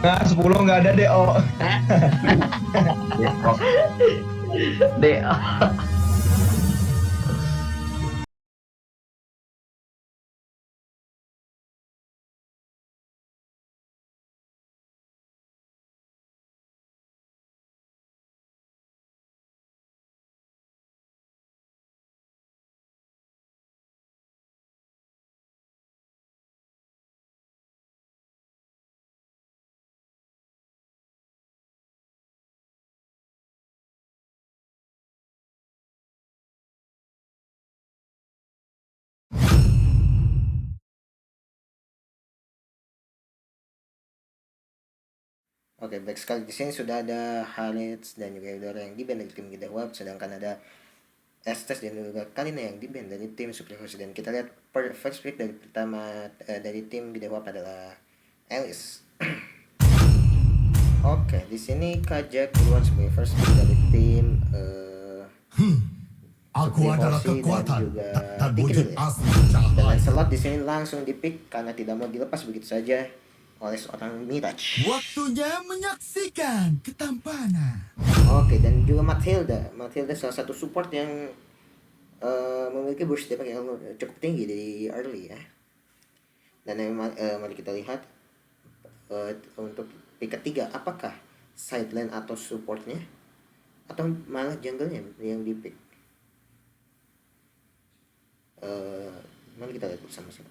Nah, 10 nggak ada DO. DO. DO. Oke, baik sekali. Di sini sudah ada Harits dan juga Eudora yang di-ban dari tim Gida Wap, sedangkan ada Estes dan juga Kalina yang di-ban dari tim Super Heroes. Dan kita lihat first pick dari pertama dari tim Gida Wap adalah Alice. Oke, di sini Kajak keluar sebagai first pick dari tim Aku adalah Hoshi dan kekuatan juga dan wujud Tikil ya. asli Dan cahaya. Lancelot di sini langsung dipick karena tidak mau dilepas begitu saja oleh seorang Mirage. Waktunya menyaksikan ketampanan. Oke, dan juga Matilda. Matilda salah satu support yang memiliki burst damage yang cukup tinggi di early ya. Dan mari kita lihat untuk pick ketiga, apakah sideline atau supportnya atau malah jungle-nya yang dipick. Mari kita lihat bersama-sama.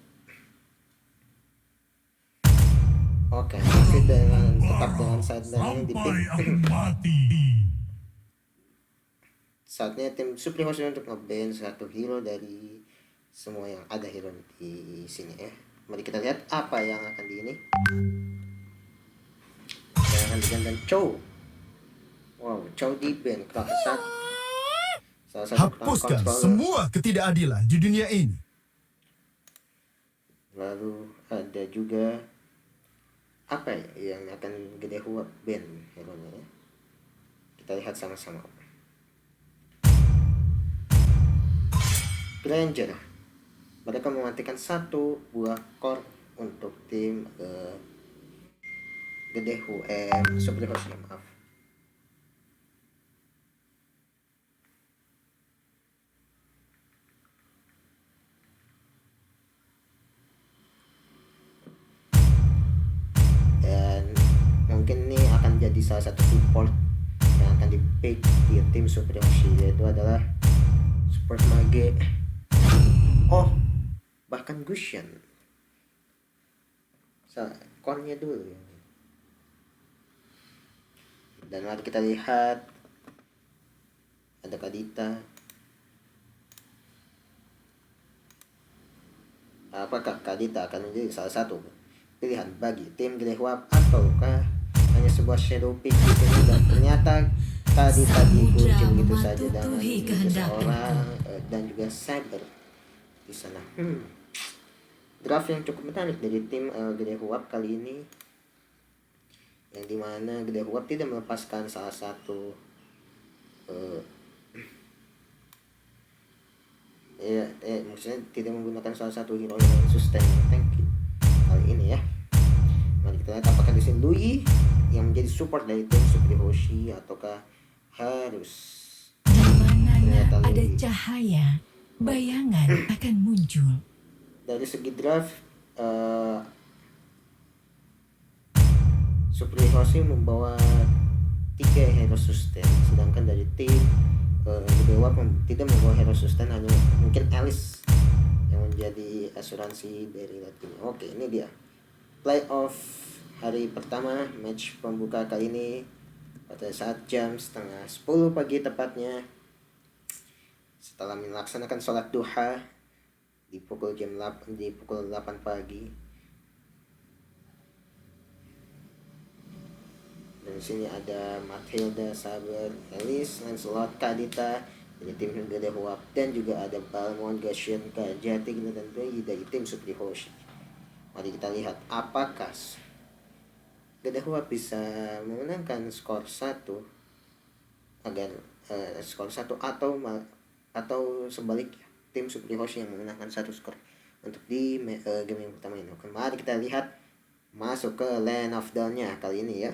Oke, masih tetap dengan sideline yang dipick. Sampai aku mati. Saatnya tim Supreme House untuk nge-ban satu hero dari semua yang ada hero di sini ya. Mari kita lihat apa yang akan di ini. Yang akan diganti Chow. Wow, Chow di-ban Krakesat. Salah satu Hapuskan controller. semua ketidakadilan di dunia ini. Lalu ada juga apa ya yang akan gede huap ban hero-nya ya. Kita lihat sama-sama. Granger. Mereka mematikan satu buah core untuk tim gede Super Heroes ya, maaf. Dan mungkin ini akan jadi salah satu support yang akan di-pick di tim Super Heroes, yaitu adalah Support Mage. Oh, bahkan Gusion. Core-nya dulu ya. Dan mari kita lihat ada Kadita. Apakah Kadita akan menjadi salah satu pilihan bagi tim Grehwap ataukah hanya sebuah shadow pick di sini, dan ternyata Kadita digunting begitu saja dengan seorang dan juga Saber di sana. Draft yang cukup menarik dari tim Grehwap kali ini, yang dimana Grehwap tidak melepaskan salah satu maksudnya tidak menggunakan salah satu hero yang sustain tanky kali ini ya. Mari kita lihat apakah di sini Lui yang menjadi support dari tim Super Hoshi ataukah harus di mana ada cahaya, bayangan akan muncul. Dari segi draft Super Hoshi membawa 3 hero sustain, sedangkan dari tim Dewa tidak membawa hero sustain, hanya mungkin Alice yang menjadi asuransi dari tim. Oke, ini dia playoff hari pertama, match pembuka kali ini pada saat jam setengah 10 pagi tepatnya, setelah melaksanakan sholat duha di pukul 8 pagi. Dan di sini ada Matilda, Saber, Alice, Lancelot, Kadita dari tim Gede Huap, dan juga ada Balmond, Gashion, Kajati, dan Doi dari tim Supri Hoshi. Mari kita lihat apakah Gede Huap bisa memenangkan skor 1 agar skor 1 atau sebaliknya tim Supri Hoshi yang memenangkan 1 skor untuk di game yang pertama ini. Oke, mari kita lihat masuk ke Land of Dawn-nya kali ini ya.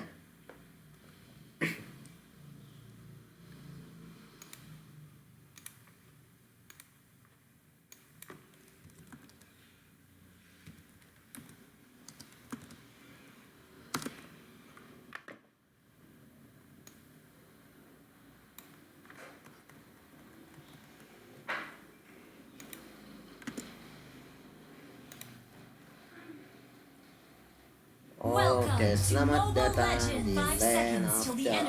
Oke, selamat datang di Land of Dawn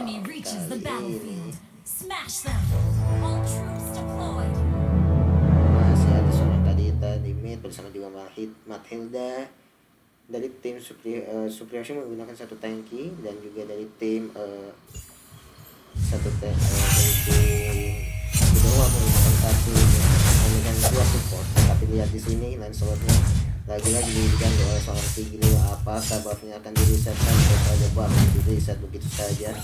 kali ini. Masih ada seorang Kadita di mid bersama juga Mathilda dari tim Supriyosho menggunakan satu tanki, dan juga dari tim dari tim kedua menggunakan satu menggunakan dua support. Tapi lihat di sini Lancelotnya lagi-lagi diganti oleh seorang Tigreal. Apakah buffnya akan di-resetkan? Saja buff di-reset begitu saja,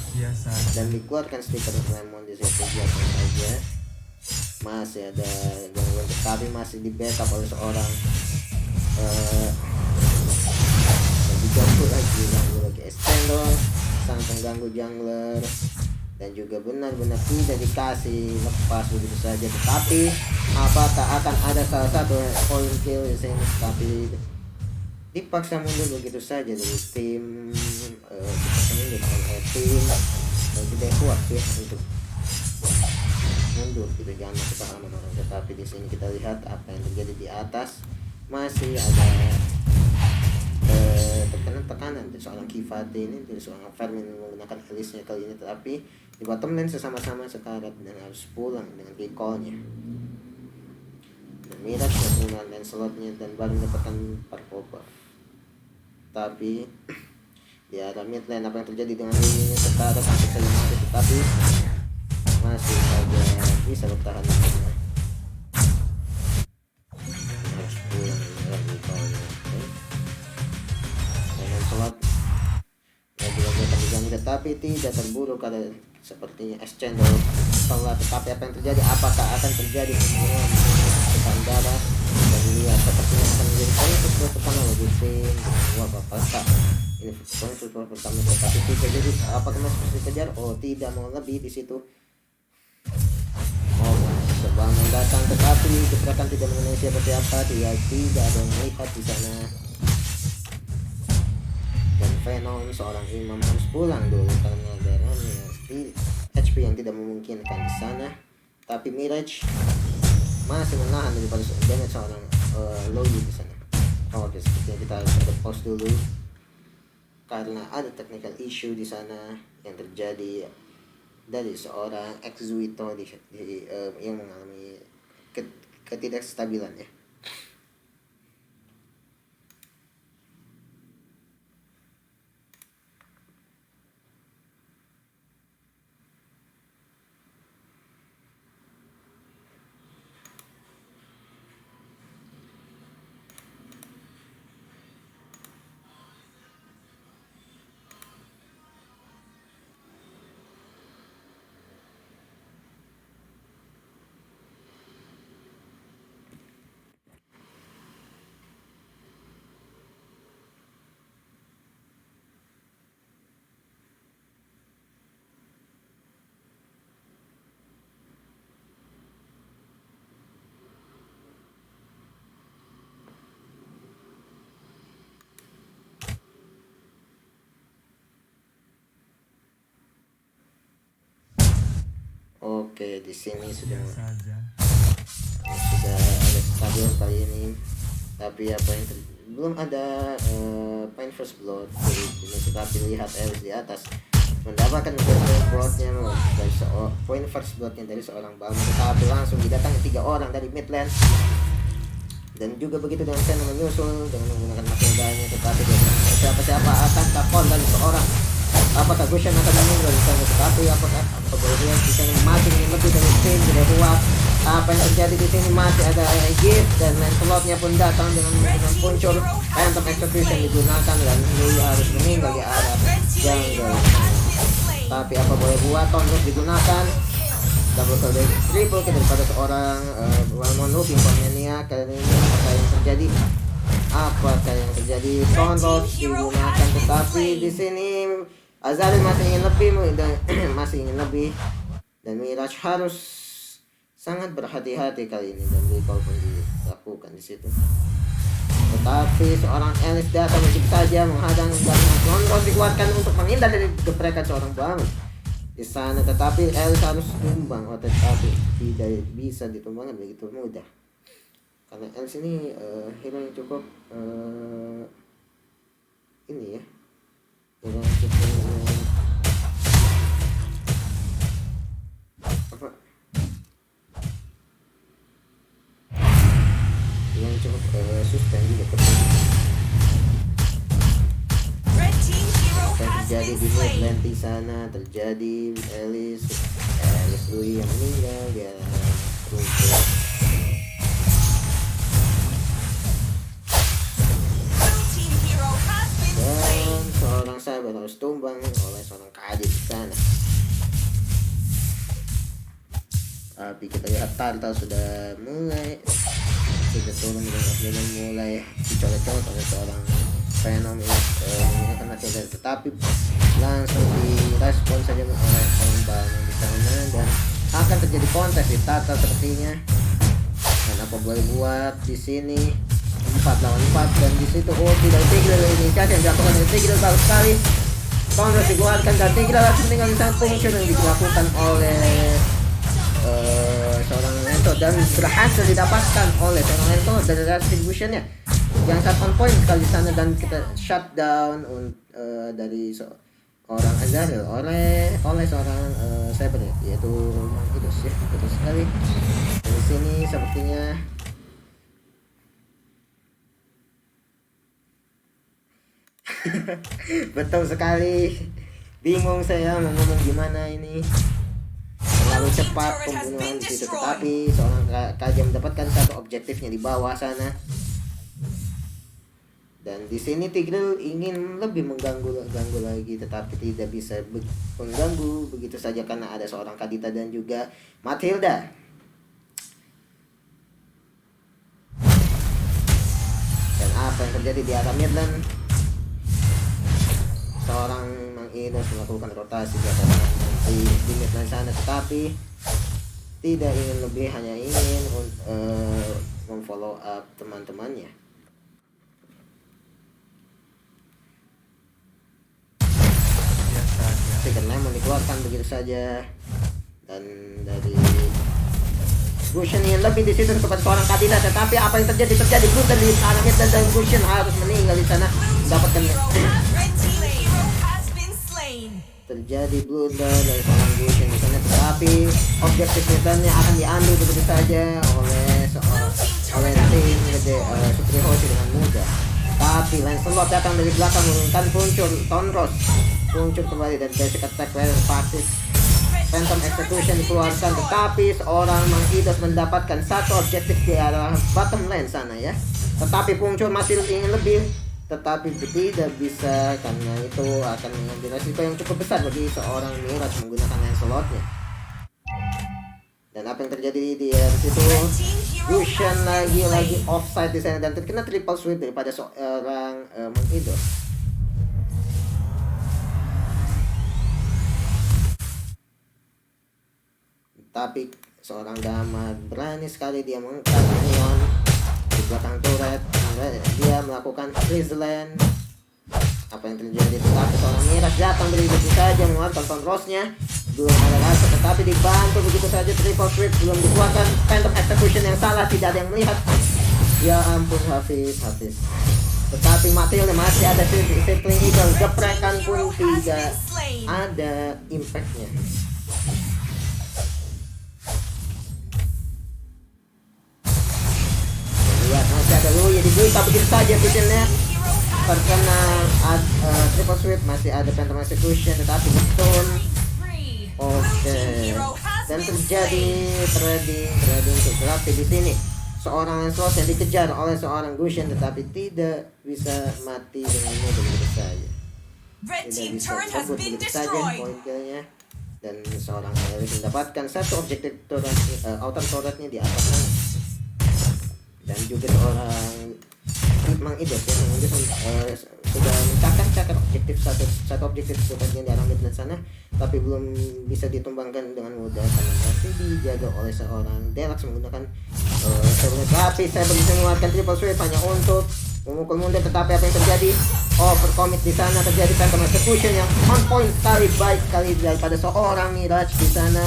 dan dikeluarkan stiker Lemon di situ biasa saja. Masih ada gangguan, tapi masih di backup oleh seorang dan diganggu lagi extender, sang pengganggu jungler, dan juga benar-benar tidak dikasih lepas begitu saja. Tetapi apakah akan ada salah satu point kill di sini? Tapi dipaksa mundur begitu saja dari tim tim tidak kuat ya untuk mundur gitu, jangan masuk ke aman orang. Tetapi di sini kita lihat apa yang terjadi di atas, masih ada tekanan dari seorang Kifate ini, dari seorang Fermin yang menggunakan Elisnya kali ini. Tetapi di bottom lane sesama-sama sekarat dan harus pulang dengan recall-nya. Dan Mirage menggunakan Lancelot-nya dan baru mendapatkan purple buff. Tapi di arah mid lane apa yang terjadi dengan ini sekarat hampir saja mati, tetapi masih saja bisa bertahan karena harus pulang dengan recall-nya. Lancelot lagi-lagi akan diganggu, tetapi tidak terburu karena sepertinya Exchanger telah. Tetapi apa yang terjadi? Apakah akan terjadi pembunuhan darah? Dan lihat sepertinya akan menjadi poin super pertama bagi tim. Wah, apakah ini poin super pertama? Tetapi tidak jadi. Apakah masih dikejar? Oh, tidak mau lebih di situ. Oh, sebangun datang, tetapi gebrakan tidak mengenai siapa-siapa. Dia tidak ada yang melihat di sana. Dan Venom seorang imam harus pulang dulu karena darahnya HP yang tidak memungkinkan di sana. Tapi Mirage masih menahan daripada damage seorang Loli di sana. Oke, sepertinya kita harus ada pause dulu karena ada technical issue di sana yang terjadi dari seorang Exuito yang mengalami ketidakstabilan ya. Oke, di sini sudah ada stabil kali ini. Tapi apa yang belum ada point first blood dari ini. Tetapi lihat Elis di atas mendapatkan point first bloodnya dari seorang Balm. Tetapi langsung didatangi 3 orang dari mid lane. Dan juga begitu dengan Sen menyusul dengan menggunakan Mathilda-nya. Tetapi siapa-siapa akan takon dari seorang. Apakah Gushan akan meninggal di sana? Tetapi apakah kemudian di sana masih lebih dari tim tidak kuat. Apa yang terjadi di sini? Masih ada gift dan Lancelot-nya pun datang dengan muncul Phantom Execution digunakan dan Lui harus meninggal di arah jungle. Tapi apa boleh buat, terus digunakan double kill dari triple kill daripada seorang Walmonu Pimpongnya kali ini. Apa yang terjadi? Apakah yang terjadi? Control digunakan, tetapi di sini Azazel masih ingin lebih dan masih ingin lebih, dan Mirage harus sangat berhati-hati kali ini dan recall pun dilakukan di situ. Tetapi seorang Alice datang begitu saja menghadang dan Control dikeluarkan untuk menghindar dari geprekan seorang bangun di sana, tetapi Alice harus tumbang, tetapi tidak bisa ditumbangkan begitu mudah karena Alice ini hero yang cukup ini ya, hero yang cukup apa yang cukup sustain juga terjadi di midland di sana, terjadi Alice Louis yang meninggal, dia runtuh. Dan seorang sahabat harus tumbang oleh seorang kaji di sana. Tapi kita lihat Tartal sudah turun dan mulai dicolek-colek oleh seorang Venom ini menggunakan Matilda, tetapi langsung direspon saja oleh orang banyak di sana dan akan terjadi kontes di Tartal sepertinya. Dan apa boleh buat di sini 4 lawan 4 dan di situ tidak Tigreal inisiasi yang dilakukan oleh Tigreal bagus sekali. Control dikeluarkan dan Tigreal langsung tinggal di sana Puncture yang dilakukan oleh seorang Lento dan berhasil didapatkan oleh seorang Lento dari retributionnya yang sangat on point sekali di sana, dan kita shutdown dari seorang Azazel oleh seorang Cyber yaitu Manghidus ya, betul sekali. Di sini sepertinya betul sekali, bingung saya mau ngomong gimana ini. Terlalu cepat pembunuhan di situ, tetapi seorang Kaja mendapatkan satu objektifnya di bawah sana. Dan di sini Tigreal ingin lebih mengganggu lagi, tetapi tidak bisa mengganggu begitu saja karena ada seorang Kadita dan juga Matilda. Dan apa yang terjadi di arah midland? Seorang Manghidus melakukan rotasi di atas di midland sana, tetapi tidak ingin lebih, hanya ingin memfollow up teman-temannya. Second Lemon dikeluarkan begitu saja, dan dari Gusion yang lebih di situ kepada seorang Kadita, tetapi apa yang terjadi brutal di arah midland dan Gusion harus meninggal di sana mendapatkan terjadi blunder dari seorang Gusion di sana, tetapi objektif midlandnya akan diambil begitu saja oleh tim Supri Hoshi dengan mudah. Tapi Lancelot datang dari belakang menurunkan Puncture kembali dan basic attack weapon pasif Phantom Execution dikeluarkan, tetapi seorang Manghidus mendapatkan satu objektif di arah bottom lane sana ya. Tetapi Puncture masih ingin lebih, tetapi tidak bisa karena itu akan mengambil resiko yang cukup besar bagi seorang Mirage menggunakan Lancelotnya. Dan apa yang terjadi di situ? Gusion lagi offside di sana dan terkena triple sweep daripada seorang Manghidus. Tapi seorang Damar berani sekali dia mengangkat Neon di belakang turret, dia melakukan freeze land. Apa yang terjadi? Tetapi seorang Mirage datang begitu saja mengeluarkan Thunderous-nya, belum ada rasa, tetapi dibantu begitu saja triple sweep, belum dikeluarkan Phantom Execution yang salah, tidak ada yang melihat. Ya ampun, Hafiz. Tetapi Matilda masih ada Circling Eagle, geprekan pun tidak ada impactnya. Lihat masih ada Luya di berita begitu saja visionnya terkena triple sweep, masih ada Phantom Execution tetapi stun. Oke. Dan terjadi trading untuk terapi di sini. Seorang Lancelot yang dikejar oleh seorang Gusion tetapi tidak bisa mati dengan mudah begitu saja. Tidak bisa kabur begitu saja poin killnya. Dan seorang Alice mendapatkan satu objektif outer turretnya di atas sana. Dan juga seorang Mang Idot ya, Mang Idot sudah mencakar objektif satu objektif seperti yang di arah midland sana, tapi belum bisa ditumbangkan dengan mudah karena masih dijaga oleh seorang Delax menggunakan tapi saya bisa mengeluarkan triple sweep hanya untuk memukul mundur, tetapi apa yang terjadi? Overcommit di sana, terjadi phantom execution yang on point sekali, baik sekali daripada seorang Mirage di sana.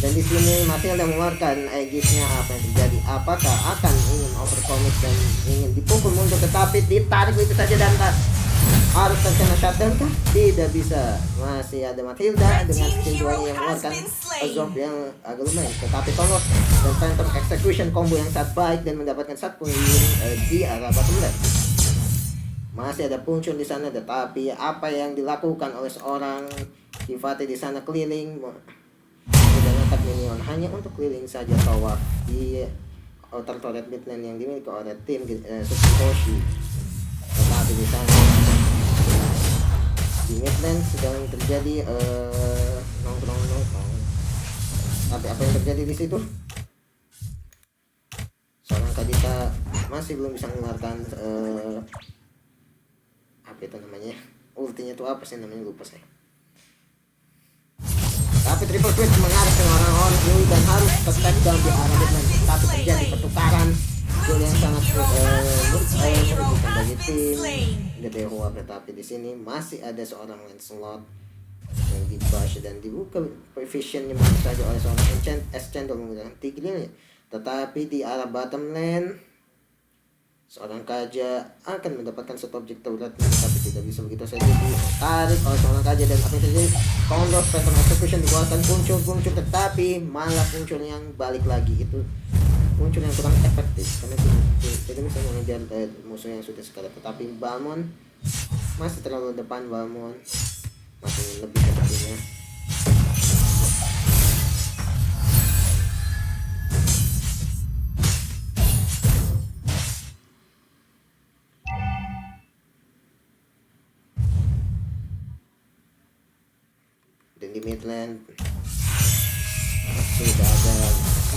Dan di sini Matilda mengeluarkan Aegisnya. Apa yang terjadi? Apakah akan ingin overcommit dan ingin dipukul mundur, tetapi ditarik begitu saja dan harus terkena shutdown kah? Tidak bisa. Masih ada Matilda dengan skill 2 yang mengeluarkan absorb yang agak lumayan, tetapi Thanos dan Phantom Execution combo yang sangat baik dan mendapatkan 1 poin di arah bottom left. Masih ada Punchun di sana, tetapi apa yang dilakukan oleh seorang Kivati di sana keliling sudah ngangkat minion hanya untuk keliling saja tawaf di outer turret midland yang dimiliki oleh tim Tsukikoshi. Tetapi di sana di midland sedang terjadi nongkrong. Tapi apa yang terjadi di situ? Seorang Kadita masih belum bisa mengeluarkan apa itu namanya, ultinya itu apa sih namanya, lupa saya. Tapi triple sweep mengarah ke orang Yui dan harus tetap down di arah midland. Tapi terjadi pertukaran gol yang sangat merugikan bagi tim Gede Hua. Tetapi di sini masih ada seorang Lancelot yang dibash dan dibuka visionnya mungkin saja oleh seorang Enchanted menggunakan Tigreal. Tetapi di arah bottom lane seorang Kaja akan mendapatkan satu objek turret, tapi tidak bisa begitu saja ditarik oleh seorang Kaja. Dan apa yang terjadi? Condor Phantom Execution dikeluarkan muncul, tetapi malah muncul yang balik lagi, itu muncul yang kurang efektif karena tidak bisa mengejar musuh yang sudah sekarat. Tetapi Balmond masih terlalu depan, Balmond masih lebih sepertinya. Dan di midland sudah ada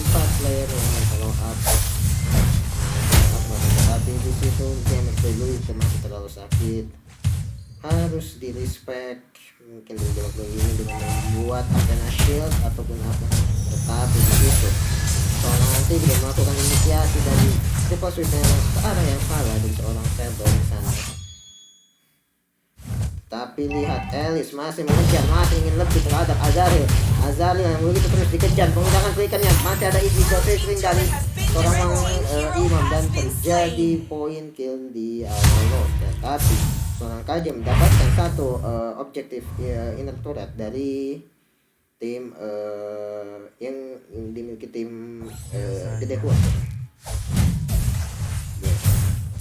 4 player yang follow up, tapi di situ damage by Louis masih terlalu sakit, harus di respect mungkin di babak ini dengan membuat Athena shield ataupun apa. Tetapi begitu seorang nanti tidak melakukan inisiasi dari triple sweep ke arah yang salah dari seorang Saber di sana. Tapi lihat Alice masih mengejar, masih ingin lebih terhadap Azariel yang begitu terus dikejar menggunakan flickernya. Masih ada eagle flickering dari seorang Imam dan terjadi poin kill di awal. Tapi seorang Kaja mendapatkan satu objektif inner turret dari tim yang dimiliki tim Gede Kuat.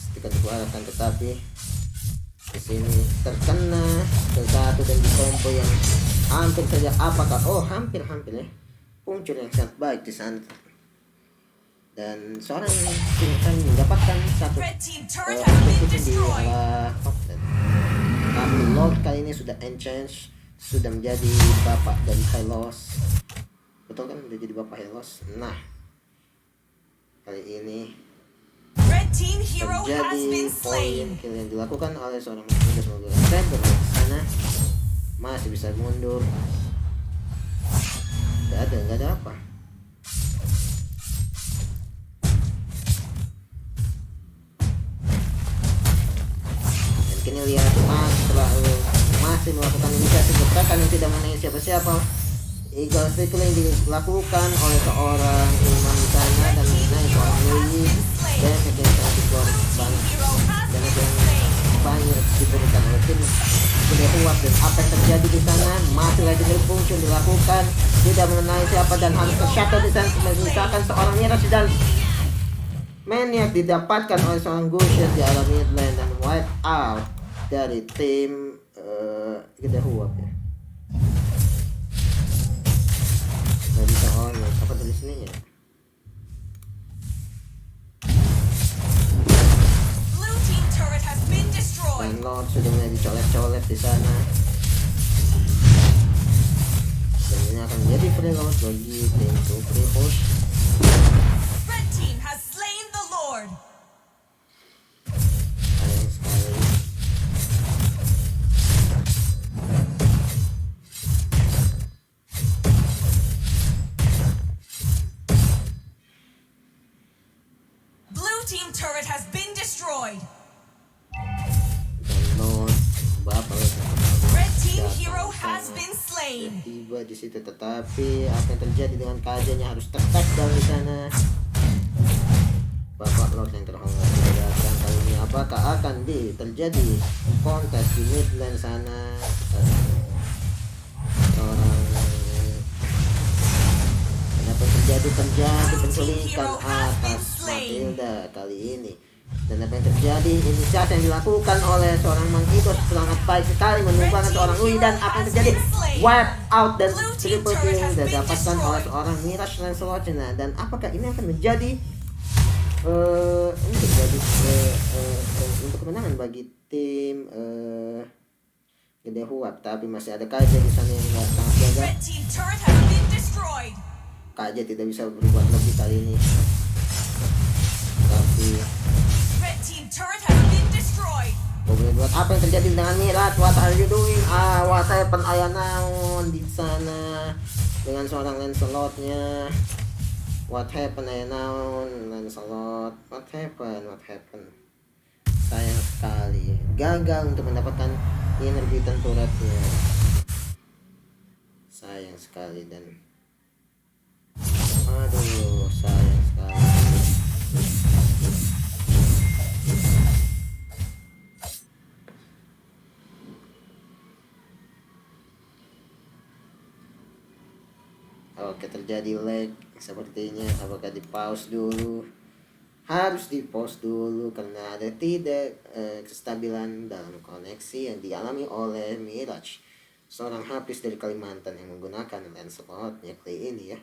Ketika dikeluarkan, tetapi di sini terkena satu dan di combo yang hampir saja. Apakah hampir ya, muncul yang sangat baik di sana. Dan seorang tim mendapatkan satu objektif di arah top lane. Tapi Lord kali ini sudah enchant, sudah menjadi bapak dari Hylos. Betul kan, sudah jadi bapak Hylos. Nah, kali ini terjadi poin kill yang dilakukan oleh seorang Magnus menggunakan Saber di sana. Masih bisa mundur. Gak ada apa. Dan kini lihat masih melakukan inisiasi gebrakan yang tidak mengenai siapa-siapa. Eagle Flickering dilakukan oleh seorang Imam di sana dan mengenai seorang Yui. Dan yang banyak diberikan oleh tim Gede Kuat. Dan apa yang terjadi di sana? Masih lagi muncul dilakukan, tidak mengenai siapa dan harus tershuttle di sana, menyisakan seorang Mirage dan Maniac didapatkan oleh seorang Gusion di arah midland dan wipe out dari tim Gede Kuat ya. Nggak bisa apa tulisnya ya? Dan Lord sudah mulai dicolek-colek di sana. Dan ini akan menjadi free load bagi tim Tsukikoshi. Red team has slain the Lord. team turret has been destroyed. Dan non bapak Red team hero has been slain. tiba di situ, tetapi apa yang terjadi dengan keadaannya harus tertek dari sana. Bapak Lord yang terhormat datang kali ini. Apakah akan terjadi kontes di midland sana? Seorang kenapa terjadi penculikan atas Matilda kali ini? Dan apa yang terjadi? Inisiasi yang dilakukan oleh seorang Mangkitos sangat baik sekali menumbangkan seorang Lui, dan apa yang terjadi? Wipe out dan triple kill didapatkan oleh seorang Mirage Lancelotnya. Dan apakah ini akan menjadi untuk kemenangan bagi tim Gede Huap? Tapi masih ada KJ di sana yang sangat jaga. Red team turret has been destroyed. KJ tidak bisa berbuat lebih kali ini. Tapi Red team turret has been destroyed. boleh buat apa yang terjadi dengan Mirage? What are you doing? What happened? Ayah naon di sana dengan seorang Lancelotnya. What happened? Ayah naon Lancelot? What happened? Sayang sekali, gagal untuk mendapatkan penerbitan turretnya. Sayang sekali, dan aduh sayang sekali. Oke, terjadi lag sepertinya. Apakah di pause dulu? Harus di pause dulu karena ada tidak kestabilan dalam koneksi yang dialami oleh Mirage, seorang Hafiz dari Kalimantan yang menggunakan Lancelotnya kali ini ya.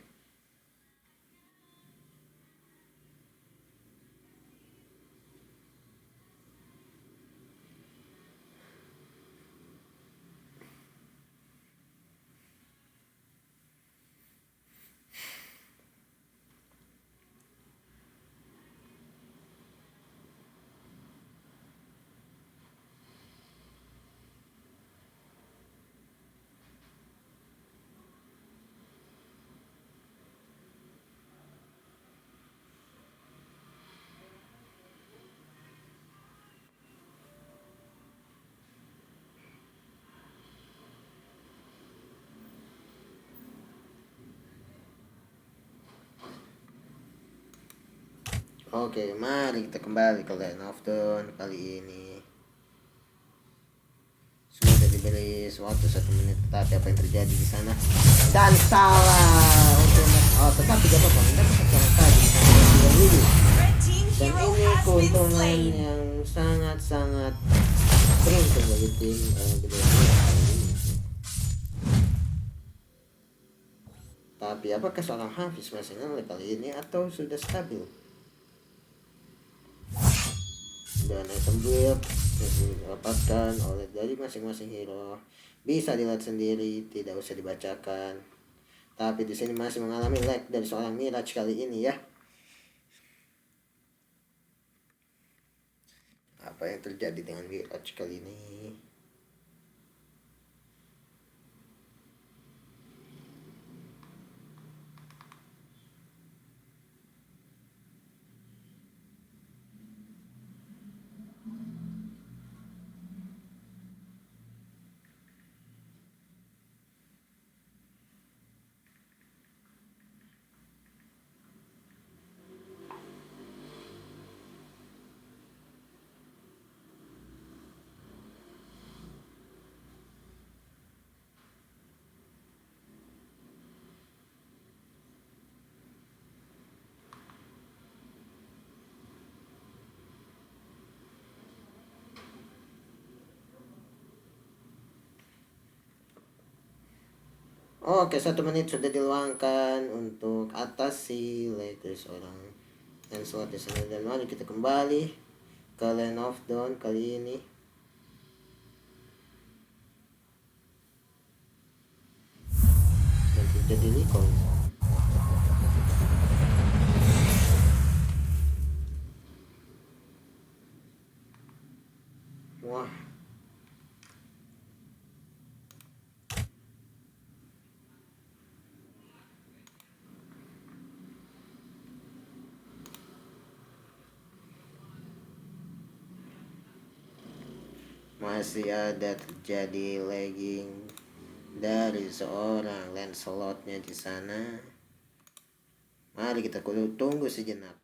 Oke, mari kita kembali ke Land of Dawn kali ini. Sudah diberi waktu 1 menit, tetapi apa yang terjadi di sana? Dan salah untuk tetapi gak apa-apa, kita sekarang tadi Red team dan hero ini has been keuntungan slain. yang sangat beruntung bagi tim kali ini. Tapi apakah seorang Hafiz masih ngelag kali ini atau sudah stabil? Dan item build yang didapatkan oleh dari masing-masing hero bisa dilihat sendiri, tidak usah dibacakan. Tapi di sini masih mengalami lag dari seorang Mirage kali ini ya. Apa yang terjadi dengan Mirage kali ini? Oke, 1 menit sudah diluangkan untuk atasi Lakers orang Lancelot di sana. Dan mari kita kembali ke Land of Dawn kali ini. Dan terjadi recall. Wah. masih ada terjadi lagging dari seorang Lancelotnya di sana. Mari kita tunggu sejenak.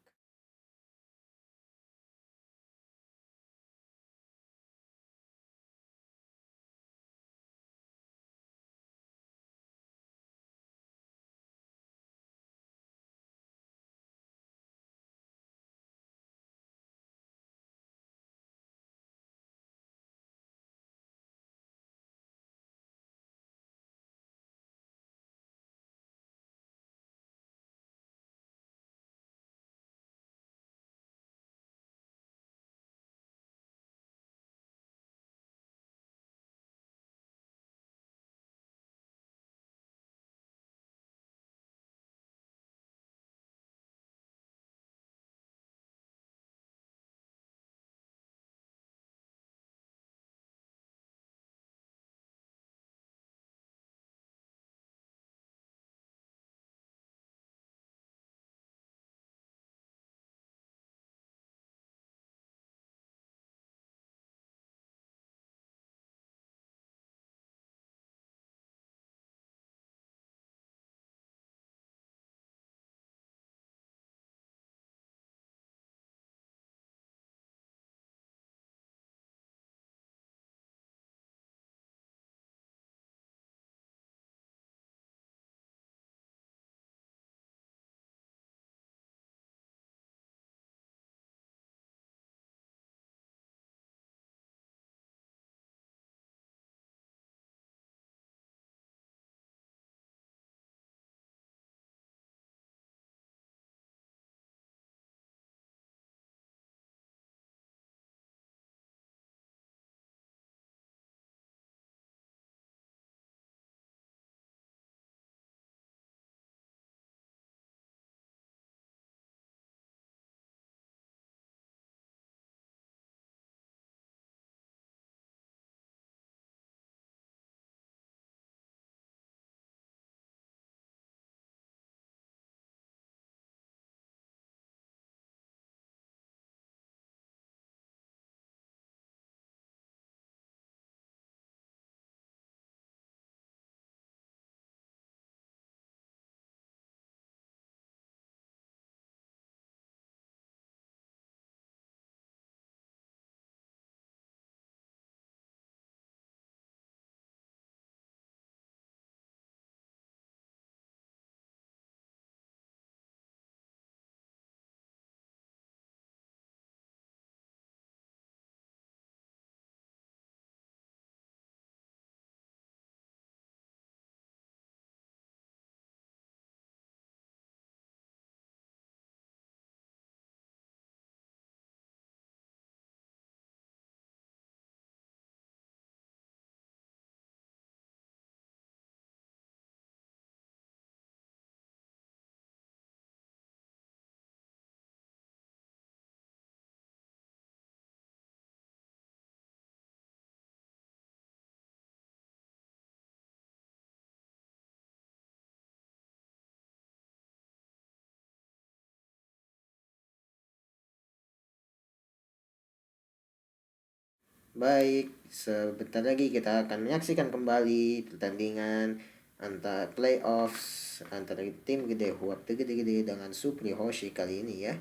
Baik, sebentar lagi kita akan menyaksikan kembali pertandingan antara playoffs antara tim gede Huap gede-gede dengan Supri Hoshi kali ini ya.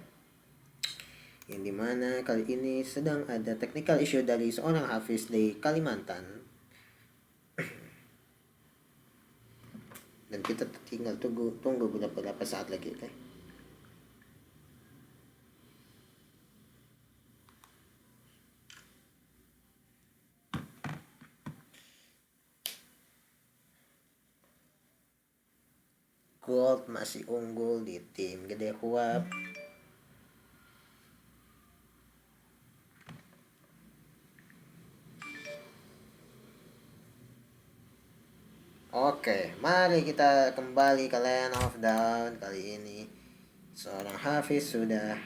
Yang dimana kali ini sedang ada technical issue dari seorang Hafiz di Kalimantan. Dan kita tinggal tunggu beberapa saat lagi, oke? Gold masih unggul di tim gede Huap. Oke, mari kita kembali ke Land of Dawn. Kali ini seorang Hafiz sudah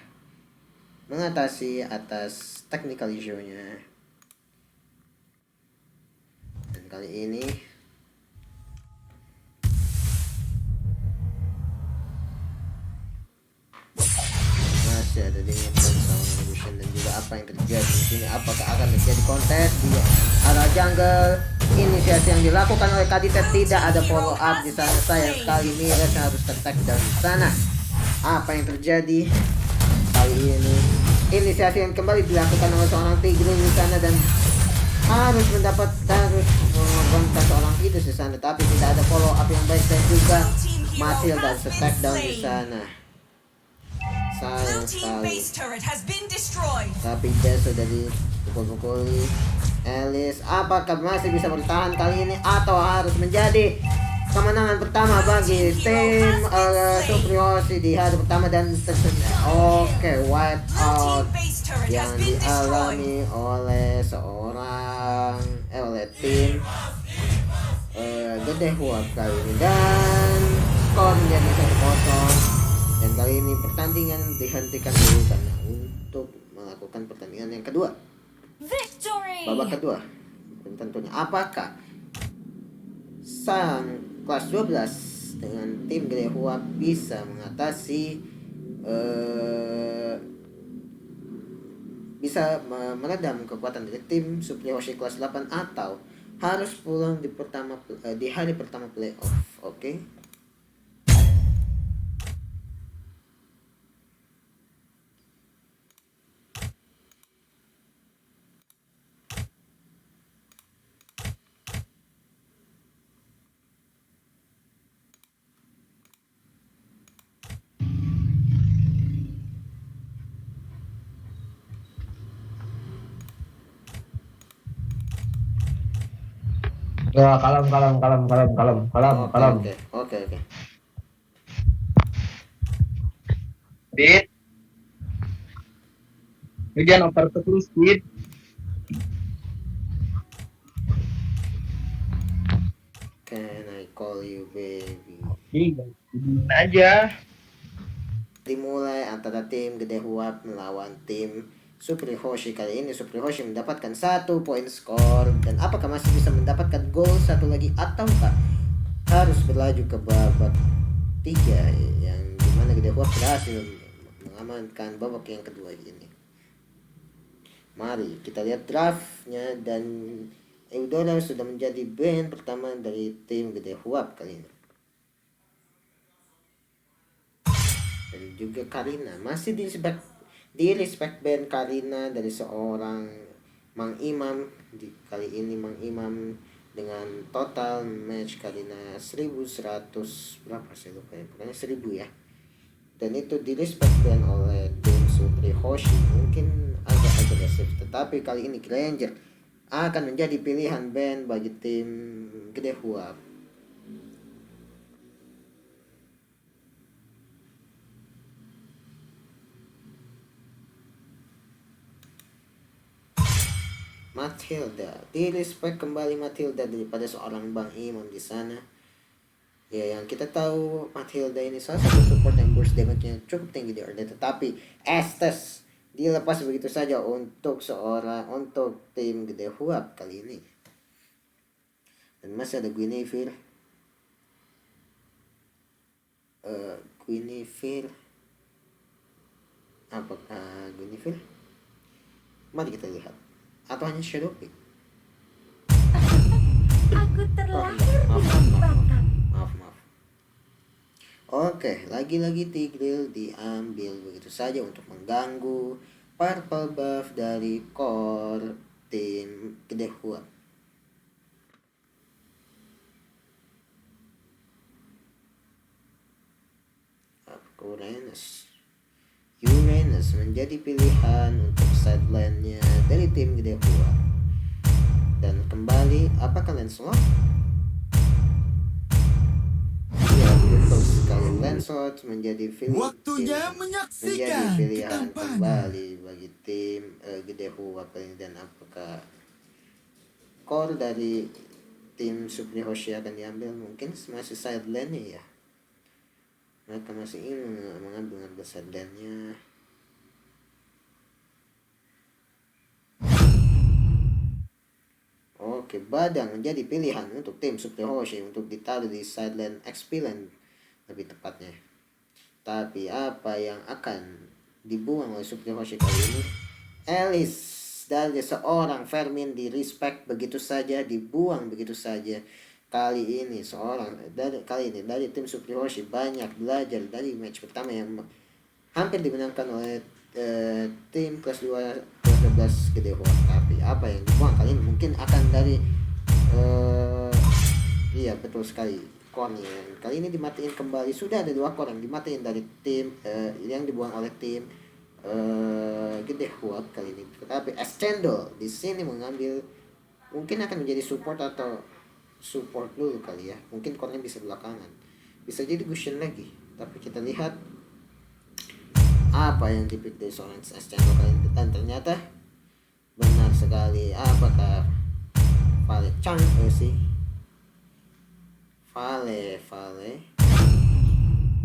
mengatasi atas technical issue-nya. Dan kali ini masih ada diingatkan sama Lucian dan juga apa yang terjadi di sini. Apakah akan terjadi kontes di arah jungle? Inisiasi yang dilakukan oleh Kadita tidak ada follow up di sana. Sayang sekali Miras harus tertek dari sana. Apa yang terjadi kali ini? Inisiasi yang kembali dilakukan oleh seorang Tigreal di sana dan harus mengorbankan seorang itu di sana, tapi tidak ada follow up yang baik dan juga Matilda stack down di sana. Sayang Blue team sekali. base turret has been destroyed. Tapi dia sudah dipukul-pukuli. Alice, apakah masih bisa bertahan kali ini atau harus menjadi kemenangan pertama bagi tim Supriosi di hari pertama dan oke, wipe Blue out team base turret yang has been destroyed. dialami oleh oleh tim Gede Huap kali ini dan skor menjadi 1-0 dan kali ini pertandingan dihentikan dulu karena untuk melakukan pertandingan yang kedua, Victory! babak kedua. Dan tentunya apakah sang kelas 12 dengan tim Gede Huap bisa mengatasi bisa meredam kekuatan dari tim Supriosi kelas 8 atau harus pulang di hari pertama playoff. Oke. Ya, kalem. Oke. Dit. Lu jangan oper terus, Dit. Can I call you baby? Iya, aja. Dimulai antara tim Gede Huap melawan tim Supri Hoshi. Kali ini Supri Hoshi mendapatkan 1 poin skor, dan apakah masih bisa mendapatkan gol satu lagi ataukah harus berlaju ke babak 3 yang dimana Gede Huap berhasil mengamankan babak yang kedua ini. Mari kita lihat draftnya, dan Eudora sudah menjadi band pertama dari tim Gede Huap kali ini. Dan juga Karina masih di respect band Karina dari seorang Mang Imam. Kali ini Mang Imam dengan total match Karina 1100 berapa sih, lupa ya, pokoknya 1000 ya. Dan itu di respect band oleh tim Supri Hoshi, mungkin agak agresif, tetapi kali ini Granger akan menjadi pilihan band bagi tim Gede Huap. Matilda, di respect kembali Matilda daripada seorang Bang Imam di sana. Ya, yang kita tahu Matilda ini salah satu support yang burst damage-nya cukup tinggi di early, tetapi Estes dilepas begitu saja untuk tim Gede Huap kali ini. Dan masih ada Guinevere. Apakah Guinevere? Mari kita lihat. Atau hanya shadow pick? Aku terlahir dengan bakat. Maaf. Oke, lagi-lagi Tigreal diambil begitu saja untuk mengganggu purple buff dari core tim Gede Huap. Uranus menjadi pilihan untuk sideline-nya dari tim Gede Huap. Dan kembali, apakah Lancelot? Ya, betul sekali, Lancelot menjadi Waktunya menyaksikan pilihan ketampanan. kembali bagi tim Gede Huap ini. Dan apakah core dari tim Supri Hoshi akan diambil? Mungkin masih sideline-nya ya. Mereka masih ingin mengambil sideline-nya. Oke, Badang menjadi pilihan untuk tim Supri Hoshi untuk ditaruh di sideline XP lane lebih tepatnya. Tapi apa yang akan dibuang oleh Supri Hoshi kali ini. Alice dari seorang Fermin di respect begitu saja, dibuang begitu saja. Kali ini dari tim Supri Hoshi banyak belajar dari match pertama yang hampir dimenangkan oleh tim kelas 2 kelas 12 Gede Hua. Tapi apa yang dibuang kali ini mungkin akan dari iya betul sekali, core-nya kali ini dimatiin kembali. Sudah ada 2 core yang dimatiin dari tim yang dibuang oleh tim Gede Hua kali ini. Tetapi Ascendol di sini mengambil, mungkin akan menjadi support atau support dulu kali ya. Mungkin core-nya bisa belakangan, bisa jadi Gusion lagi. Tapi kita lihat apa yang dipilih dari seorang Ascendol kali ini, dan ternyata benar sekali. Apakah Vale Chang sih? Vale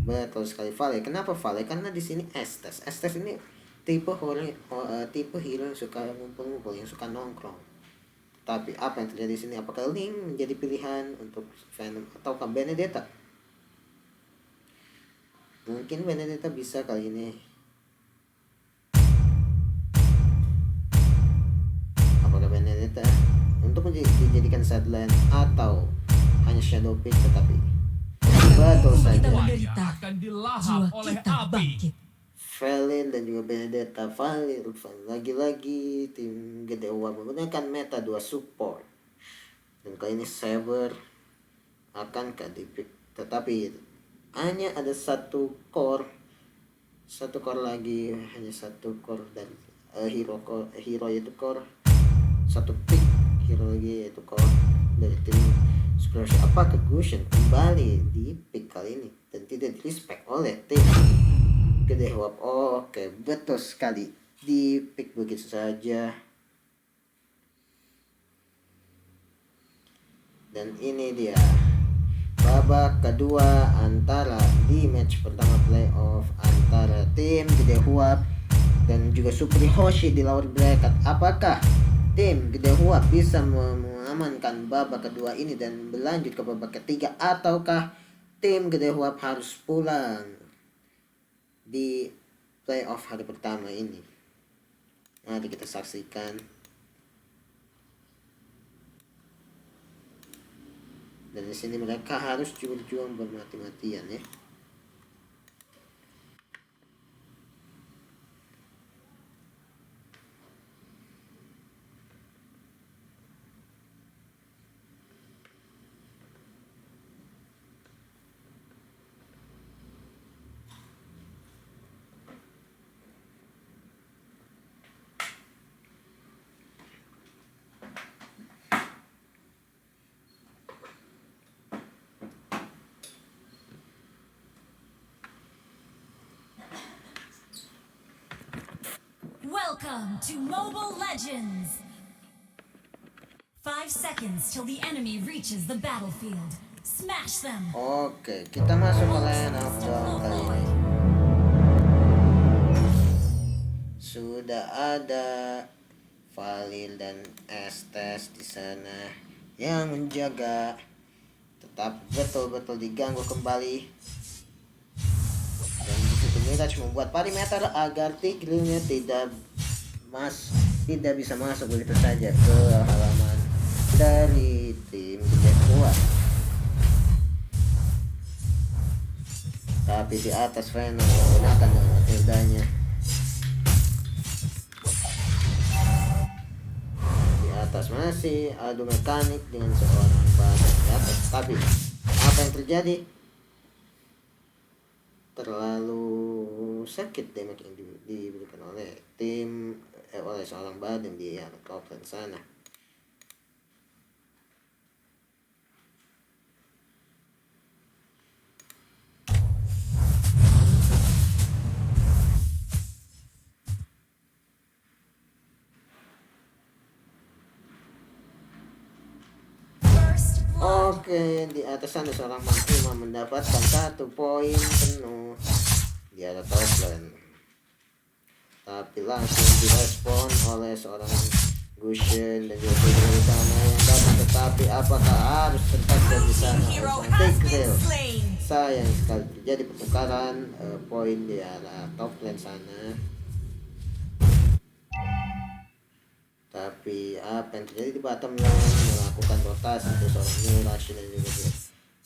betul sekali Vale. Kenapa Vale? Karena di sini Estes ini tipe hero yang suka ngumpul-ngumpul, yang suka nongkrong. Tapi apa yang terjadi di sini? Apakah Link menjadi pilihan untuk Venom ataukah Benedetta? Mungkin Benedetta bisa kali ini. Apakah Benedetta untuk dijadikan sideline atau hanya Shadow Pick? Tetapi betul saja, akan dilahap oleh api. Felin dan juga Benedetta. Lagi-lagi tim Gede Hua menggunakan meta 2 support, dan kali ini Saber akankah dipick. Tetapi hanya ada satu core lagi, hanya satu core dan hero yaitu core, satu pick hero lagi yaitu core dari tim Super Hoshi. Apakah Gusion kembali di pick kali ini dan tidak respect oleh tim Gede Hua? Oke, betul sekali, di pick begitu saja. Dan ini dia babak kedua antara di match pertama playoff antara tim Gede Hua dan juga Supri Hoshi di lower bracket. Apakah tim Gede Hua bisa mengamankan babak kedua ini dan berlanjut ke babak ketiga, ataukah tim Gede Hua harus pulang di playoff hari pertama ini? Mari kita saksikan. Dan di sini mereka harus berjuang bermati-matian ya. Welcome to Mobile Legends! 5 seconds till the enemy reaches the battlefield. Smash them! Oke, kita masuk ke line of down kali ini. Sudah ada Valil dan Estes di sana yang menjaga, tetap betul-betul diganggu kembali. Dan disitu Mirage membuat perimeter agar Tigrealnya tidak bisa masuk begitu saja ke halaman dari tim Gede Hua. Tapi di atas Venom menggunakan Hildanya. Di atas masih adu mekanik dengan seorang badan di atas. Tapi apa yang terjadi? Terlalu sakit damage yang diberikan oleh tim oleh seorang badan di top lane sana. Oke, di atas sana seorang Makima mendapatkan 1 poin penuh di atas top lane. Tapi langsung direspon oleh seorang Gusion dan juga di sana yang datang. Tetapi apakah harus tetap di sana? Hero has been Tigreal slain. sayang sekali terjadi pertukaran poin di arah top lane sana. Tapi apa yang terjadi di bottom lane, melakukan rotasi untuk seorang Mirage dan juga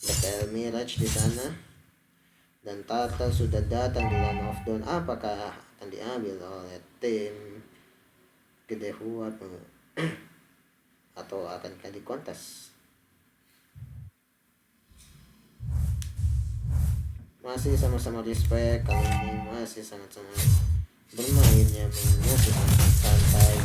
Betel Mirage di sana. Dan Turtle sudah datang di Land of Dawn. Apakah akan diambil oleh tim Gede Huat atau akan di kontes? Masih sama-sama respect, kali ini masih sangat-sangat bermainnya masih sangat santai.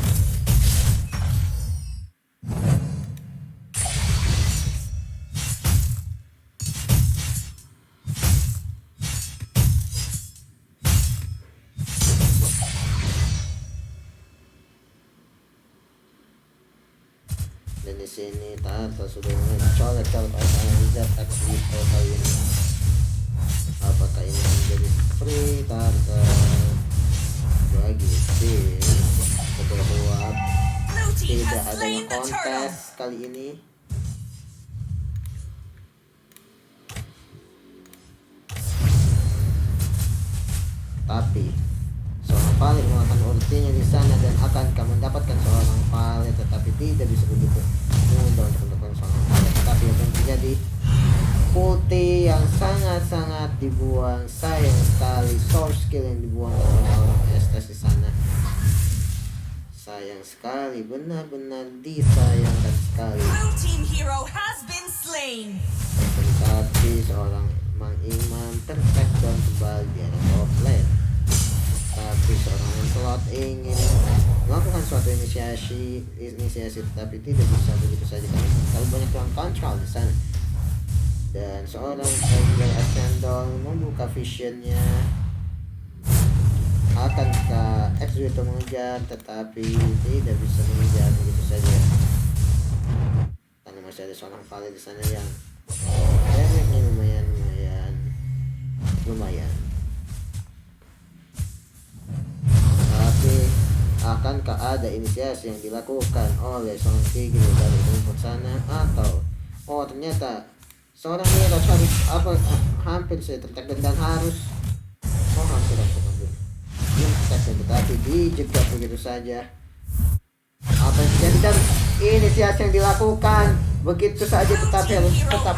Dan di sini Tata sudah mencolek-colek Aizat Akito kali ini. Apakah ini menjadi free Tata bagi tim Kebehuat? Blue team Tidak has adanya slain the turtle. kontes kali ini. Tapi seorang Valet melakukan ultinya di sana dan akankah mendapatkan seorang Valet, tetapi tidak bisa begitu mudah untuk mendapatkan seorang Valet. Tapi yang terjadi, ulti yang sangat-sangat dibuang, sayang sekali source skill yang dibuang oleh seorang Estes di sana. Sayang sekali, benar-benar disayangkan sekali. Blue team hero has been slain. Tetapi seorang Mang Iman perfect down kembali di arah top lane. Tapi seorang Lancelot ingin melakukan suatu inisiasi tapi tidak bisa begitu saja karena terlalu banyak ruang kontrol di sana. Dan seorang Angel Ascendal membuka visionnya. Akankah Executor mengejar, tetapi tidak bisa mengejar begitu saja karena masih ada seorang Valet di sana yang damage-nya lumayan. Tapi akankah ada inisiasi yang dilakukan oleh seorang Tigre dari rumput sana, atau ternyata seorang Mirage harus hampir saja tertekan dan harus hampir tetapi dijegat begitu saja. Apa yang terjadi dan inisiasi yang dilakukan begitu saja, tetapi harus tetap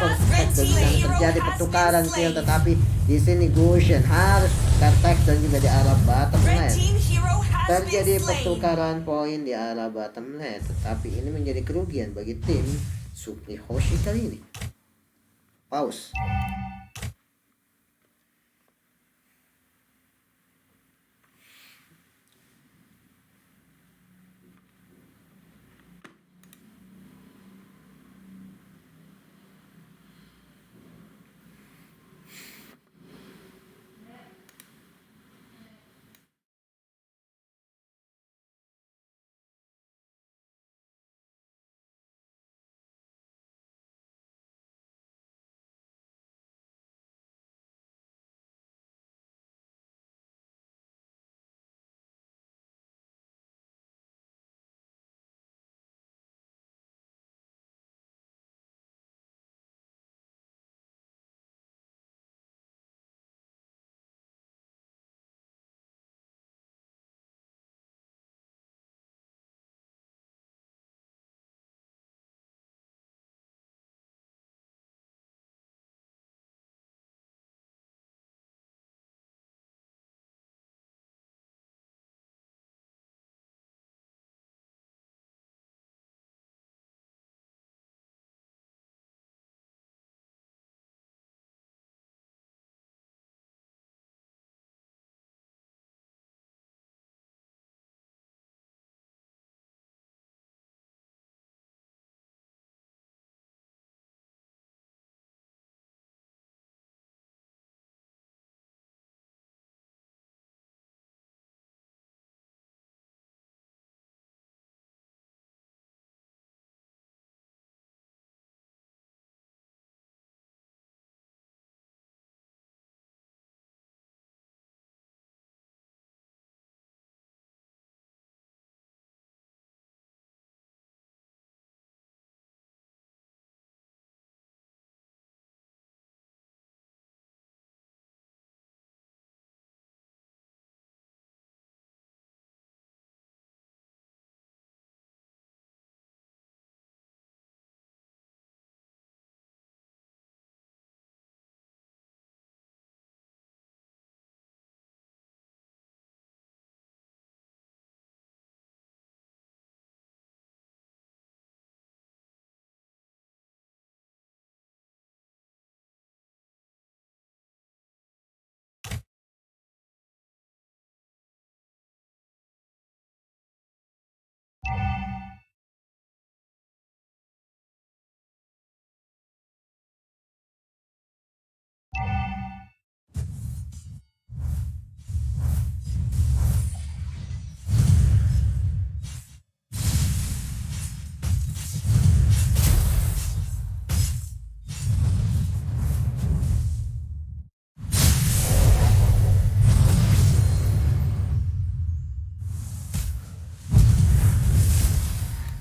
terjadi pertukaran kill. Tetapi di sini Gusion harus tertek dan juga di arah bottom Red lane team hero has terjadi been slain. pertukaran poin di arah bottom lane, tetapi ini menjadi kerugian bagi tim Supli Hoshi kali ini. Pause.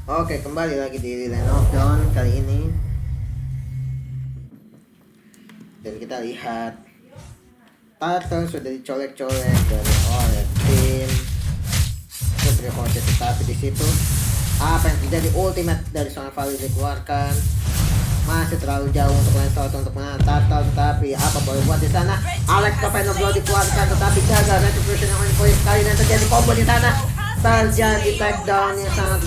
Oke, kembali lagi di Land of Dawn kali ini. Dan kita lihat Turtle sudah dicolek-colek dari oleh tim Putri Hose, tetapi di situ apa yang terjadi? Ultimate dari seorang Vali dikeluarkan. Masih terlalu jauh untuk Lancelot untuk menahan Turtle, tetapi apa boleh buat di sana? Alex Capenoblou dikeluarkan, tetapi gagal. Retribution yang poin sekali dan terjadi combo di sana. Terjadi takedown yang sangat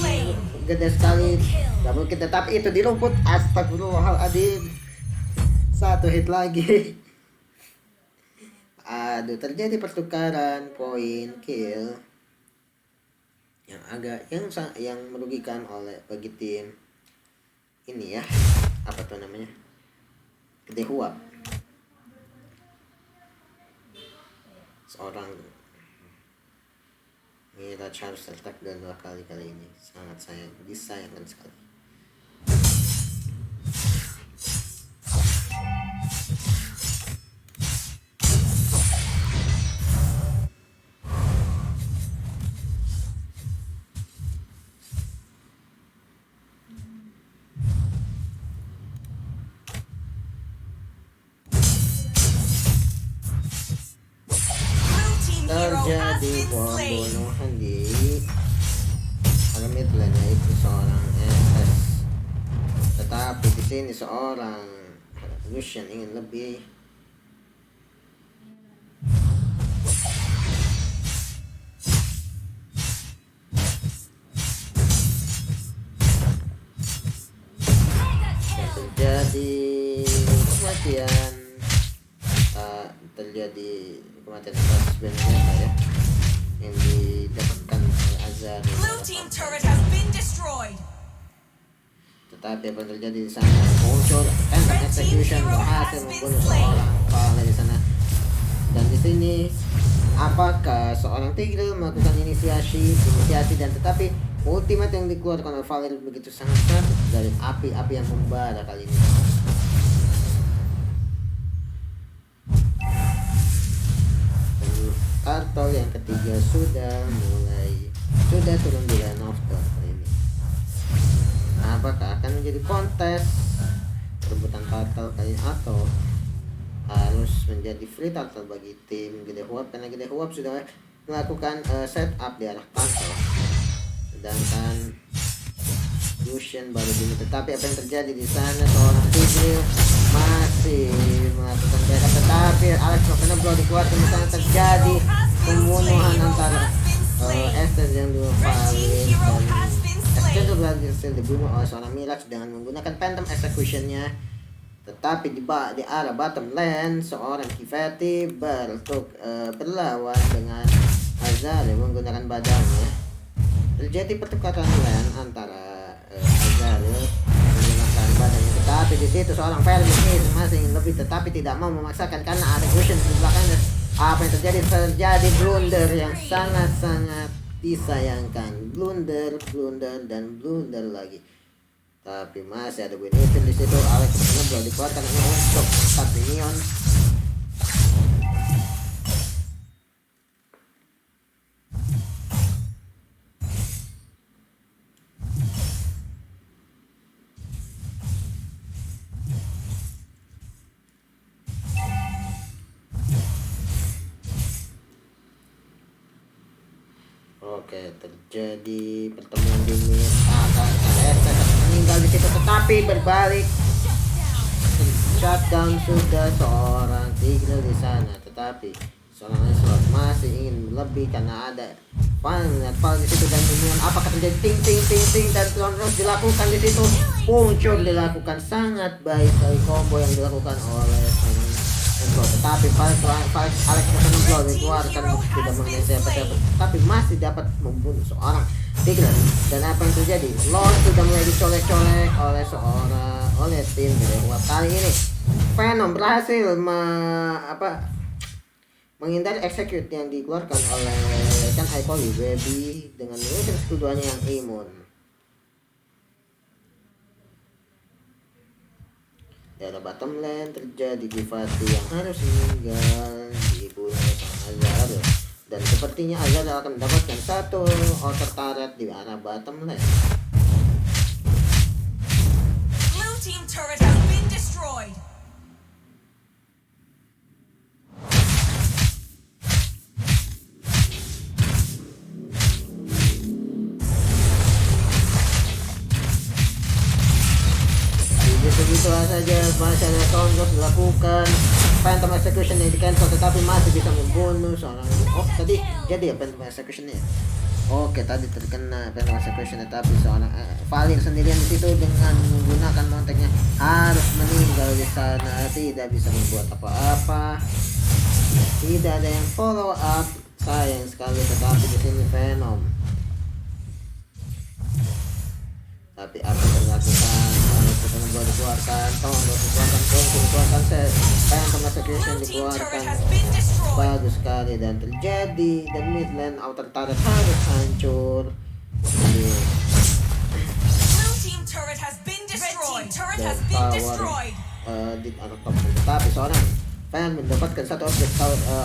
gede sekali. Double kill, tetapi itu di rumput. Astagfirullahaladzim. Satu hit lagi. Aduh, terjadi pertukaran poin kill yang agak yang merugikan oleh bagi tim ini ya. Apa tuh namanya? Gede Huap. Seorang Mirage harus tertak dan 2 kali ini. Sangat disayangkan sekali. Terjadi pembunuhan di mid lane, yaitu seorang SS. Tetapi di sini seorang Lucian ingin lebih. Terjadi kematian. Terjadi kematian atas Benedetta ya, yang didapatkan oleh Azar. Blue team turret has been destroyed. Tetapi apa yang terjadi di sana? Muncul Phantom Execution berhasil membunuh seorang Vale di sana. Dan di sini apakah seorang Tigreal melakukan inisiasi dan tetapi ultimate yang dikeluarkan oleh Vale begitu sangat dari api yang membara kali ini. Turtle yang ketiga sudah turun di Land of Dawn kali ini. Apakah akan menjadi kontes perebutan Turtle kali ini atau harus menjadi free Turtle bagi tim Gede Huap, karena Gede Huap sudah melakukan setup di arah Turtle, sedangkan Lucian baru dulu. Tetapi apa yang terjadi di sana? Seorang Tigreal masih melakukan backup, tetapi Alex Capenoblou dikeluarkan. Di sana terjadi pembunuhan antara Estes yang dua Vale dan Estes berhasil dibunuh oleh seorang Mirage dengan menggunakan Phantom Execution-nya. Tetapi di arah bottom lane seorang Kiveti berlawan dengan Azar yang menggunakan badannya. Terjadi pertukaran lane antara Azar menggunakan badannya, tetapi di situ seorang Fergus masih ingin lebih, tetapi tidak mau memaksakan karena ada Lucian di belakangnya. Apa yang terjadi? Terjadi blunder yang sangat disayangkan. Blunder dan blunder lagi. Tapi masih ada Winston di situ. Alex Capenoblou dikeluarkan hanya untuk 4 minion. Oke, terjadi pertemuan di mid. Meninggal di situ, tetapi berbalik. Shutdown sudah seorang Tigreal di sana, tetapi seorang Lancelot masih ingin lebih karena ada Val di situ dan minion. Apakah terjadi ting dan terus dilakukan di situ? Muncul dilakukan sangat baik dari combo yang dilakukan oleh seorang Lancelot, tetapi Alex Capenoblou dikeluarkan tidak mengenai siapa-siapa, tapi masih dapat membunuh seorang Tigreal. Dan apa yang terjadi? Lord sudah mulai dicolek-colek oleh tim Gede Huap. Kali ini Venom berhasil menghindari execute yang dikeluarkan oleh kan Icoli Baby dengan mengusir keduanya yang imun. Di arah bottom lane terjadi Givati yang harus meninggal dibunuh sama Azar, dan sepertinya Azar akan mendapatkan satu outer turret di arah bottom lane. team turret has been destroyed. Begitu saja masih ada Tondros dilakukan Phantom Execution yang di cancel tetapi masih bisa membunuh seorang. Oh tadi jadi ya Phantom Execution nya. Oke tadi terkena Phantom Execution tetapi seorang Valir sendirian di situ dengan menggunakan monteknya harus meninggal di sana, tidak bisa membuat apa-apa, tidak ada yang follow up, sayang sekali tetapi di sini Venom. Tapi apa yang dilakukan? Kita membuat dikeluarkan, Tondros dikeluarkan, Phantom Execution Blue team turret dikeluarkan. has been destroyed. Bagus sekali dan terjadi dan mid lane outer turret harus hancur. Jadi Blue team turret has been destroyed. Red team turret dan has been power destroyed. di arah top lane. Tetapi seorang fan mendapatkan satu objek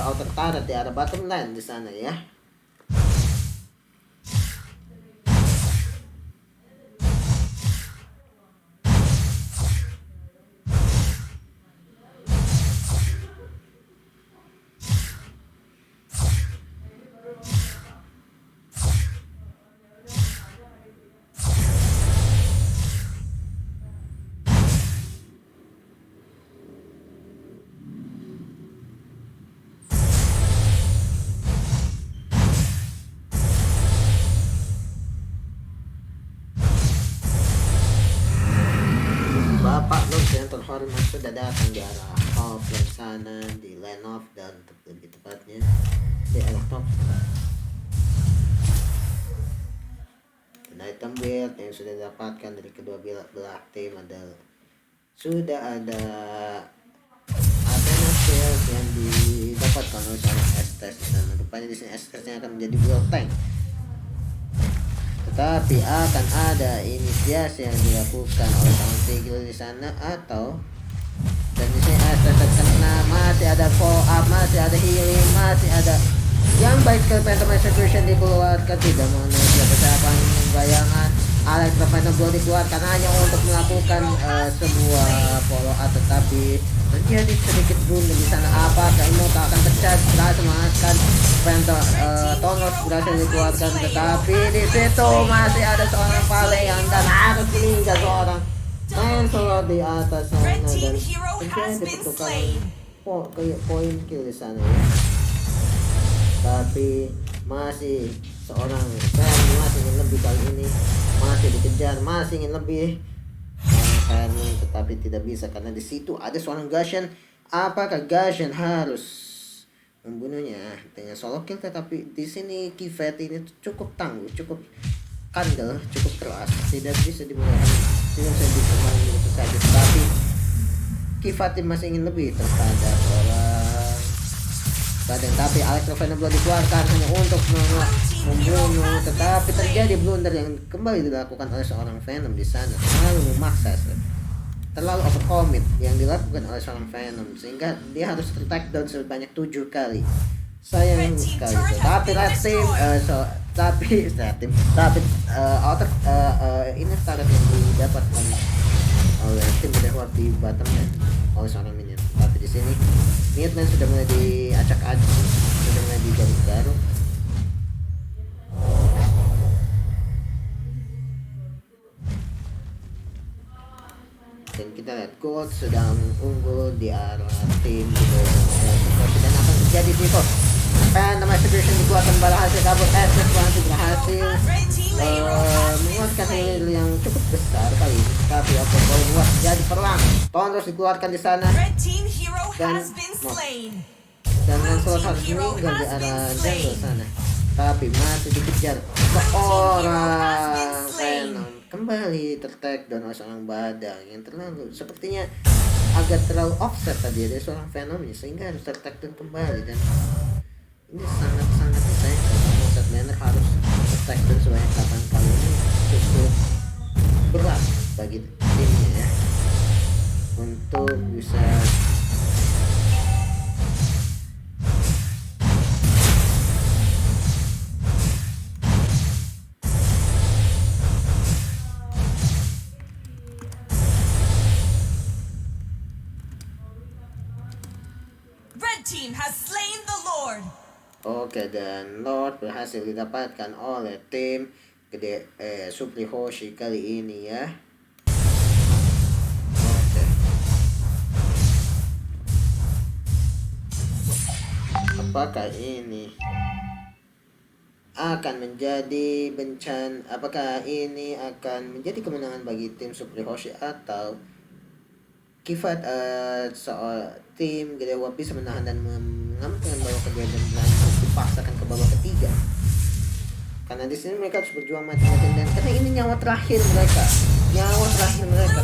outer turret di arah bottom lane di sana ya. Bapak Lord yang terhormat sudah datang di arah top lane sana, di lane off dan lebih tepatnya di arah top. Dan item build yang sudah didapatkan dari kedua belah tim adalah sudah ada Athena shield yang didapatkan oleh seorang Estes di sana. Rupanya di sini Estesnya akan menjadi build tank. Tetapi akan ada inisiasi yang dilakukan oleh Tangan Tigil di sana atau dan di sini ada terkena, masih ada follow up, masih ada healing, masih ada yang baik ke Phantom Execution dikeluarkan, tidak mengenai siapa bayangan Alex Phantom Blow dikeluarkan hanya untuk melakukan sebuah follow up, tetapi terjadi sedikit blunder di sana. Apakah Immortal akan pecah? Berhasil menghasilkan Phantom Tondros berhasil dikeluarkan, tetapi di situ masih ada seorang Valiant dan harus meninggal seorang Lancelot di atas sana Red dan team hero has terjadi been pertukaran slain. poin kill di sana ya. Tapi masih seorang fan masih ingin lebih kali ini, masih dikejar, masih ingin lebih Fanny, tetapi tidak bisa karena di situ ada seorang Guardian. Apakah Guardian harus membunuhnya dengan solo kill? Tetapi di sini Kifet ini cukup tangguh, cukup kandel, cukup keras, tidak bisa dimulai, tidak bisa ditemani begitu saja. Tetapi Kifet masih ingin lebih terhadap orang Badan, tapi Alex Raven belum dikeluarkan hanya untuk membunuh, tetapi terjadi blunder yang kembali dilakukan oleh seorang Venom di sana. Terlalu memaksa, terlalu overcommit yang dilakukan oleh seorang Venom sehingga dia harus ter-take down sebanyak 7 kali. Sayang sekali. Tapi red team, ini target yang didapatkan oleh tim Dewa di bottom lane oleh seorang minion. Tapi di sini mid lane sudah mulai diacak-acak, sudah mulai digaruk-garuk. Dan kita lihat Gold sedang unggul di arah tim di bawah. Dan apa yang terjadi di situ? Phantom Execution dikeluarkan pada hasil kabur SS masih berhasil menguatkan heal yang cukup besar kali ini. Tapi apa yang membuat jadi perang? Tondros dikeluarkan di sana dan Lancelot harus meninggal di arah jungle sana. Tapi masih dikejar seorang Venom, kembali ter-take down oleh seorang Badang yang terlalu sepertinya agak terlalu offset tadi dari seorang Venomnya sehingga harus ter-take down kembali. Dan ini sangat-sangat disayangkan karena set laner harus ter-take down sebanyak 8 kali. Ini cukup berat bagi timnya ya untuk bisa Oke, dan Lord berhasil didapatkan oleh tim gede Supri Hoshi kali ini ya. Oke. Apakah ini akan menjadi bencana? Apakah ini akan menjadi kemenangan bagi tim Supri Hoshi atau Kifat soal tim Gede Uap bisa menahan dan mengamankan babak kedua dan berlanjut dipaksakan ke babak ketiga? Karena di sini mereka harus berjuang mati-matian dan karena ini nyawa terakhir mereka,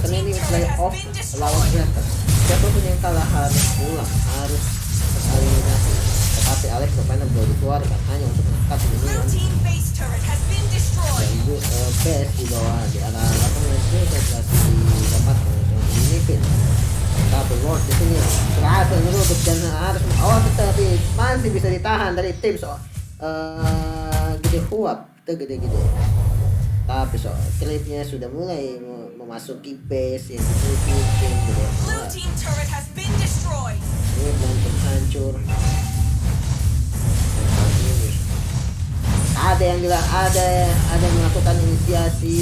karena ini playoff lawan mereka. Siapapun yang kalah harus pulang, harus tereliminasi. Tetapi Alex Novena belum dikeluarkan hanya untuk mengangkat Blue minion team base turret has been destroyed. dan base di bawah di arah 18 berhasil didapatkan ini pin. Tapi Lord di sini berhasil menutup dan harus tetapi masih bisa ditahan dari tim Gede Huap gede-gede. Tapi klipnya sudah mulai memasuki base yang dimiliki tim Gede Blue Huap. team turret has been destroyed. Ini berantem hancur. Dan ini ada yang melakukan inisiasi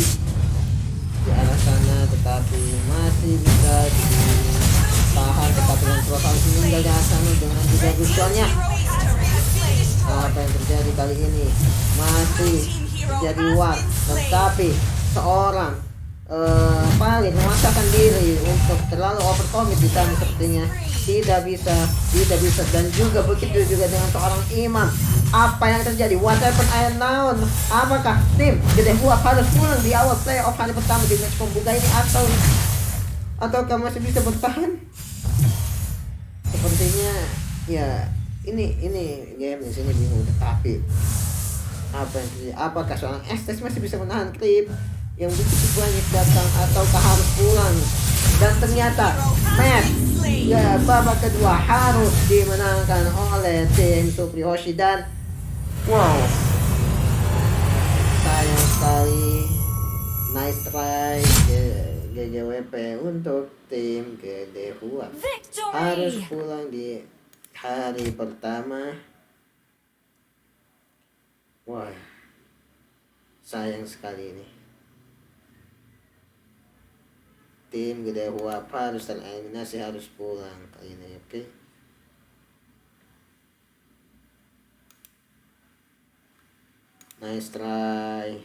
di arah sana, tetapi masih bisa ditahan. Tetapi dengan profil meninggal di arah sana dengan juga gusionnya. Apa yang terjadi kali ini? Masih terjadi war, tetapi seorang paling memaksakan diri untuk terlalu overcommit di sana sepertinya tidak bisa dan juga begitu juga dengan seorang imam. Apa yang terjadi? What happened I know? Apakah tim Gede Huap harus pulang di awal playoff hari pertama di match pembuka ini ataukah masih bisa bertahan? Sepertinya ya ini game di sini bingung, tetapi apa yang terjadi? Apakah seorang Estes masih bisa menahan klip yang begitu banyak datang ataukah harus pulang? Dan ternyata match ya babak kedua harus dimenangkan oleh tim Supri Hoshi dan wow, sayang sekali. Nice try GGWP untuk tim Gede Huap. Harus Victory! pulang di hari pertama. Wah, sayang sekali ini. Tim Gede Huap harus tereliminasi, harus pulang kali ini, oke? Nice try.